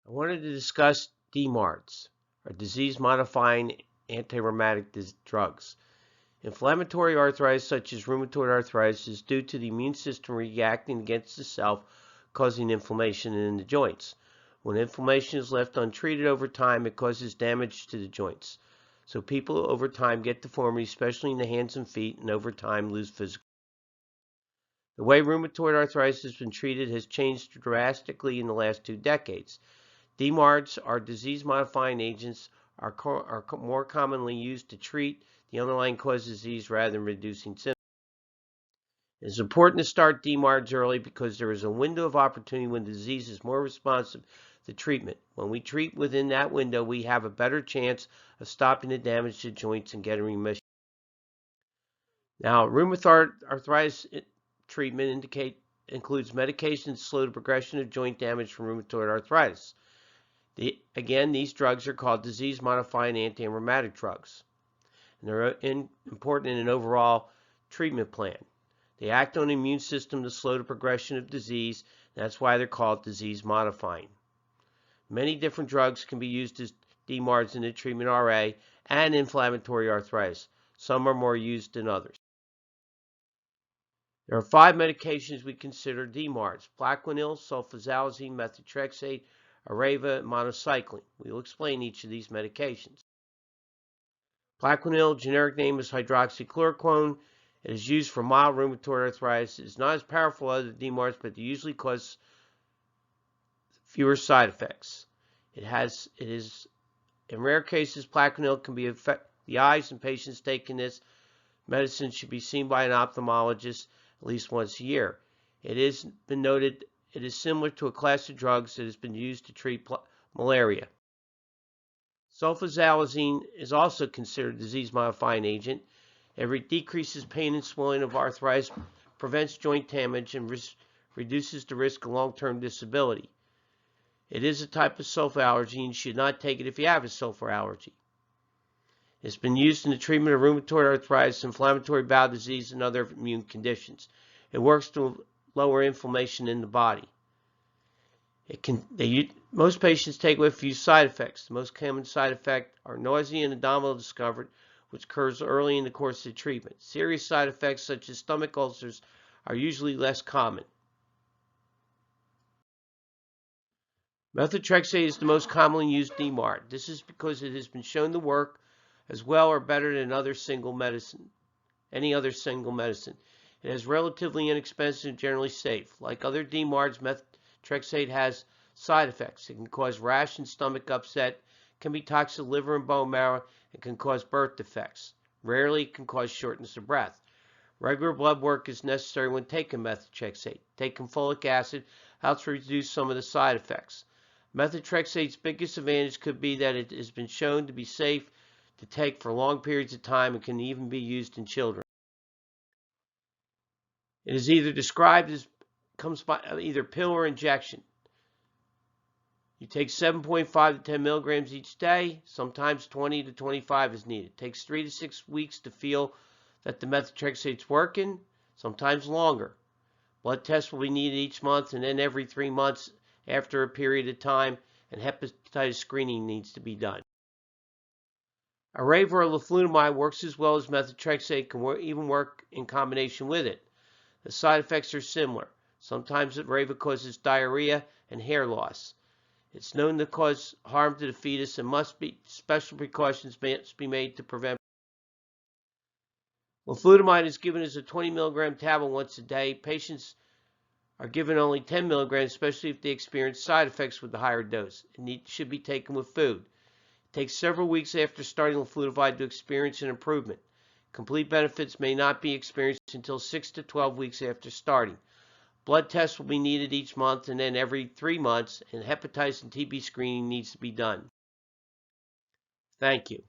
I wanted to discuss Dmards, or disease-modifying anti-rheumatic drugs. Inflammatory arthritis, such as rheumatoid arthritis, is due to the immune system reacting against itself, causing inflammation in the joints. When inflammation is left untreated over time, it causes damage to the joints. So people over time get deformities, especially in the hands and feet, and over time lose physical. The way rheumatoid arthritis has been treated has changed drastically in the last 2 decades. Dmards are disease-modifying agents are more commonly used to treat the underlying cause of disease rather than reducing symptoms. It is important to start Dmards early because there is a window of opportunity when the disease is more responsive to treatment. When we treat within that window, we have a better chance of stopping the damage to joints and getting remission. Now, rheumatoid arthritis treatment includes medications to slow the progression of joint damage from rheumatoid arthritis. Again, these drugs are called disease-modifying anti-rheumatic drugs, and they're important in an overall treatment plan. They act on the immune system to slow the progression of disease, and that's why they're called disease-modifying. Many different drugs can be used as Dmards in the treatment of RA and inflammatory arthritis. Some are more used than others. There are 5 medications we consider Dmards: Plaquenil, sulfasalazine, methotrexate, Arava, and monocycline. We will explain each of these medications. Plaquenil, generic name is hydroxychloroquine. It is used for mild rheumatoid arthritis. It is not as powerful as the Dmards, but they usually cause fewer side effects. In rare cases, Plaquenil can affect the eyes, and patients taking this medicine should be seen by an ophthalmologist at least once a year. It has been noted it is similar to a class of drugs that has been used to treat malaria. Sulfasalazine is also considered a disease-modifying agent. It decreases pain and swelling of arthritis, prevents joint damage, and reduces the risk of long-term disability. It is a type of sulfur allergy, and you should not take it if you have a sulfur allergy. It's been used in the treatment of rheumatoid arthritis, inflammatory bowel disease, and other immune conditions. It works to lower inflammation in the body. Most patients take it with few side effects. The most common side effect are nausea and abdominal discomfort, which occurs early in the course of treatment. Serious side effects such as stomach ulcers are usually less common. Methotrexate is the most commonly used Dmard. This is because it has been shown to work as well or better than any other single medicine. It is relatively inexpensive and generally safe. Like other Dmards, methotrexate has side effects. It can cause rash and stomach upset, can be toxic to liver and bone marrow, and can cause birth defects. Rarely, it can cause shortness of breath. Regular blood work is necessary when taking methotrexate. Taking folic acid helps reduce some of the side effects. Methotrexate's biggest advantage could be that it has been shown to be safe to take for long periods of time and can even be used in children. It is either described as comes by either pill or injection. You take 7.5 to 10 milligrams each day. Sometimes 20 to 25 is needed. It takes 3 to 6 weeks to feel that the methotrexate is working, sometimes longer. Blood tests will be needed each month and then every 3 months after a period of time, and hepatitis screening needs to be done. Arava or leflunomide works as well as methotrexate, can even work in combination with it. The side effects are similar. Sometimes Arava causes diarrhea and hair loss. It's known to cause harm to the fetus, and special precautions must be made to prevent. Leflunomide is given as a 20 milligram tablet once a day. Patients are given only 10 milligrams, especially if they experience side effects with the higher dose. It should be taken with food. It takes several weeks after starting leflunomide to experience an improvement. Complete benefits may not be experienced until 6 to 12 weeks after starting. Blood tests will be needed each month and then every 3 months, and hepatitis and TB screening needs to be done. Thank you.